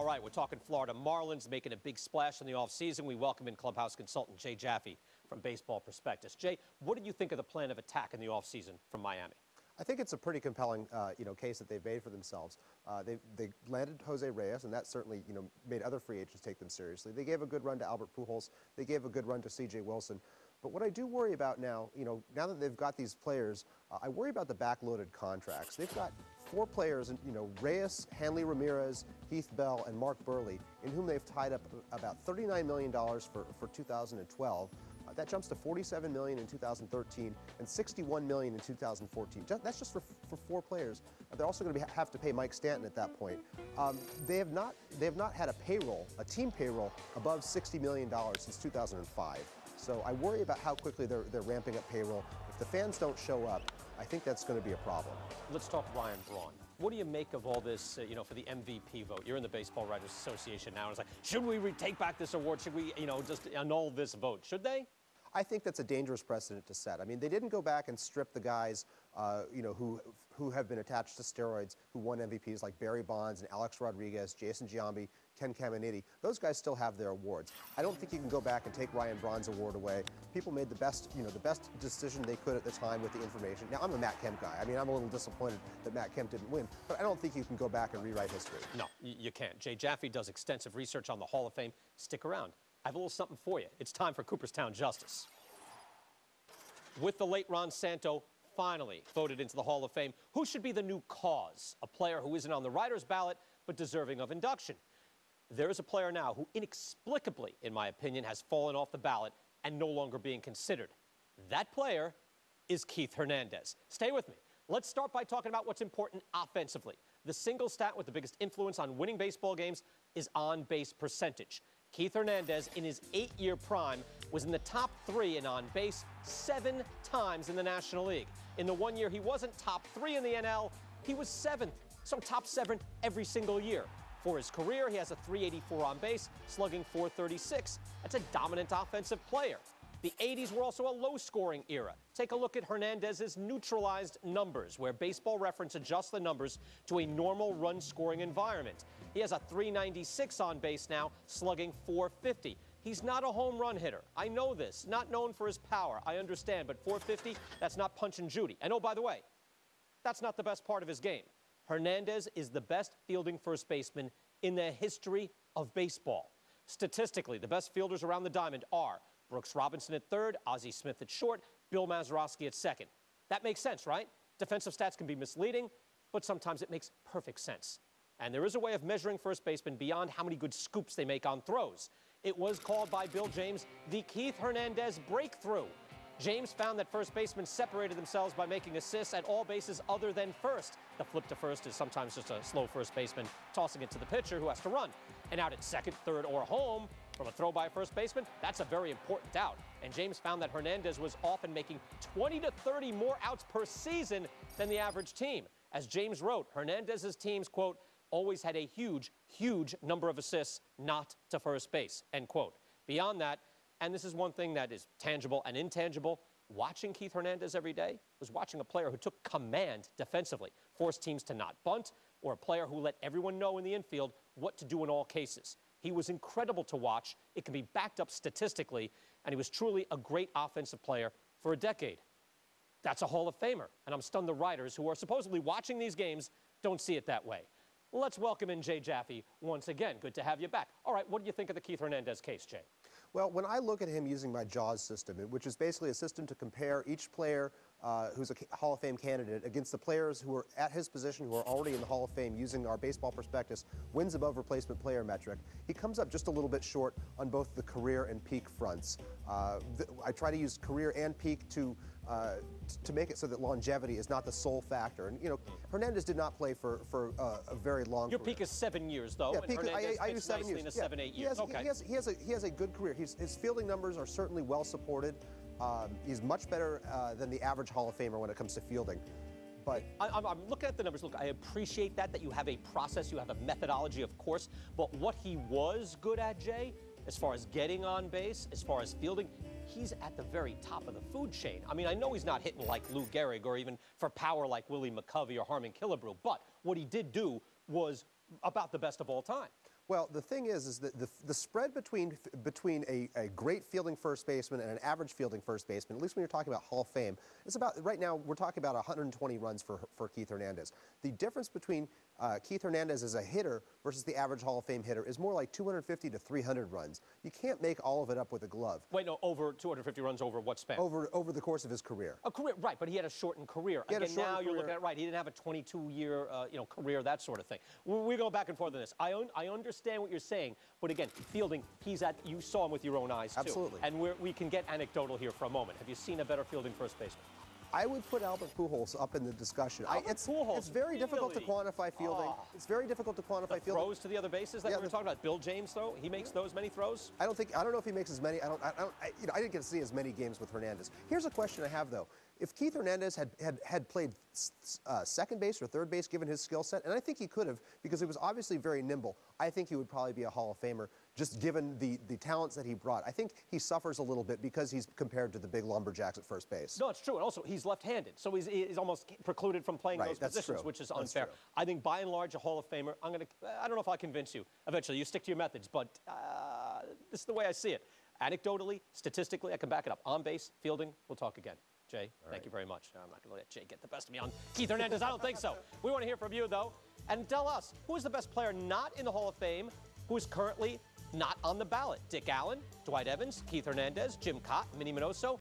All right, we're talking Florida Marlins making a big splash in the offseason. We welcome in Clubhouse consultant Jaffe from Baseball Prospectus. Jay, what did you think of the plan of attack in the offseason from Miami? I think it's a pretty compelling, case that they've made for themselves. They landed Jose Reyes, and that certainly, made other free agents take them seriously. They gave a good run to Albert Pujols. They gave a good run to C.J. Wilson. But what I do worry about now, now that they've got these players, I worry about the backloaded contracts. They've got 4 players, Reyes, Hanley Ramirez, Heath Bell, and Mark Burley, in whom they've tied up about $39 million for 2012. That jumps to $47 million in 2013 and $61 million in 2014. That's just for 4 players. They're also going to have to pay Mike Stanton at that point. They have not had a team payroll above $60 million since 2005. So I worry about how quickly they're ramping up payroll. If the fans don't show up, I think that's going to be a problem. Let's talk Ryan Braun. What do you make of all this, for the MVP vote? You're in the Baseball Writers Association now. It's like, should we take back this award? Should we, just annul this vote? Should they? I think that's a dangerous precedent to set. I mean, they didn't go back and strip the guys, who have been attached to steroids, who won MVPs like Barry Bonds and Alex Rodriguez, Jason Giambi, Ken Caminiti. Those guys still have their awards. I don't think you can go back and take Ryan Braun's award away. People made the best decision they could at the time with the information. Now, I'm a Matt Kemp guy. I mean, I'm a little disappointed that Matt Kemp didn't win, but I don't think you can go back and rewrite history. No, you can't. Jay Jaffe does extensive research on the Hall of Fame. Stick around. I have a little something for you. It's time for Cooperstown Justice. With the late Ron Santo finally voted into the Hall of Fame, who should be the new cause? A player who isn't on the writer's ballot, but deserving of induction. There is a player now who inexplicably, in my opinion, has fallen off the ballot and no longer being considered. That player is Keith Hernandez. Stay with me. Let's start by talking about what's important offensively. The single stat with the biggest influence on winning baseball games is on-base percentage. Keith Hernandez, in his 8-year prime, was in the top 3 in on-base 7 times in the National League. In the 1 year he wasn't top 3 in the NL, he was 7th, so top 7 every single year. For his career, he has a .384 on base, slugging .436. That's a dominant offensive player. The 80s were also a low-scoring era. Take a look at Hernandez's neutralized numbers, where Baseball Reference adjusts the numbers to a normal run-scoring environment. He has a .396 on base now, slugging .450. He's not a home run hitter. I know this. Not known for his power. I understand, but .450, that's not Punch and Judy. And oh, by the way, that's not the best part of his game. Hernandez is the best fielding first baseman in the history of baseball. Statistically, the best fielders around the diamond are Brooks Robinson at third, Ozzie Smith at short, Bill Mazeroski at second. That makes sense, right? Defensive stats can be misleading, but sometimes it makes perfect sense. And there is a way of measuring first basemen beyond how many good scoops they make on throws. It was called by Bill James the Keith Hernandez breakthrough. James found that first basemen separated themselves by making assists at all bases other than first. The flip to first is sometimes just a slow first baseman tossing it to the pitcher who has to run. And out at second, third, or home from a throw by a first baseman, that's a very important out. And James found that Hernandez was often making 20 to 30 more outs per season than the average team. As James wrote, Hernandez's teams, quote, always had a huge, huge number of assists not to first base, end quote. Beyond that, and this is one thing that is tangible and intangible, watching Keith Hernandez every day was watching a player who took command defensively, forced teams to not bunt, or a player who let everyone know in the infield what to do in all cases. He was incredible to watch. It can be backed up statistically, and he was truly a great offensive player for a decade. That's a Hall of Famer, and I'm stunned the writers who are supposedly watching these games don't see it that way. Let's welcome in Jay Jaffe once again. Good to have you back. All right, what do you think of the Keith Hernandez case, Jay? Well, when I look at him using my JAWS system, which is basically a system to compare each player who's a Hall of Fame candidate against the players who are at his position who are already in the Hall of Fame using our Baseball Prospectus wins above replacement player metric, he comes up just a little bit short on both the career and peak fronts. I try to use career and peak to make it so that longevity is not the sole factor. And, Hernandez did not play for a very long Your career. peak is 7 years, though, yeah, and peak, Hernandez I use 7 years. in a 7-8 years. He has a good career. His fielding numbers are certainly well supported. He's much better than the average Hall of Famer when it comes to fielding. But I'm looking at the numbers. Look, I appreciate that you have a process, you have a methodology, of course. But what he was good at, Jay, as far as getting on base, as far as fielding, he's at the very top of the food chain. I mean, I know he's not hitting like Lou Gehrig or even for power like Willie McCovey or Harmon Killebrew, but what he did do was about the best of all time. Well, the thing is that the spread between a great fielding first baseman and an average fielding first baseman, at least when you're talking about Hall of Fame, it's about, right now, we're talking about 120 runs for Keith Hernandez. The difference between Keith Hernandez as a hitter versus the average Hall of Fame hitter is more like 250 to 300 runs. You can't make all of it up with a glove. Wait, no, over 250 runs over what span? Over the course of his career. A career, right, but he had a shortened career. Again, now you're looking at, right, he didn't have a 22-year career, that sort of thing. We go back and forth on this. I understand what you're saying, but again, fielding, you saw him with your own eyes, too. Absolutely. And we can get anecdotal here for a moment. Have you seen a better fielding first baseman? I would put Albert Pujols up in the discussion. Pujols, it's very difficult to quantify fielding. It's very difficult to quantify fielding. Throws to the other bases that we were talking about. Bill James, though, he makes those many throws. I don't know if he makes as many. I didn't get to see as many games with Hernandez. Here's a question I have though. If Keith Hernandez had played second base or third base, given his skill set, and I think he could have, because he was obviously very nimble, I think he would probably be a Hall of Famer, just given the talents that he brought. I think he suffers a little bit because he's compared to the big lumberjacks at first base. No, it's true. And also, he's left-handed, so he's almost precluded from playing those positions, which is unfair. I think, by and large, a Hall of Famer. I don't know if I convince you. Eventually, you stick to your methods, but this is the way I see it. Anecdotally, statistically, I can back it up. On base, fielding, we'll talk again. Jay, thank you very much. I'm not going to let Jay get the best of me on Keith Hernandez. I don't think so. We want to hear from you, though. And tell us, who is the best player not in the Hall of Fame who is currently not on the ballot? Dick Allen, Dwight Evans, Keith Hernandez, Jim Cott, Minnie Minoso,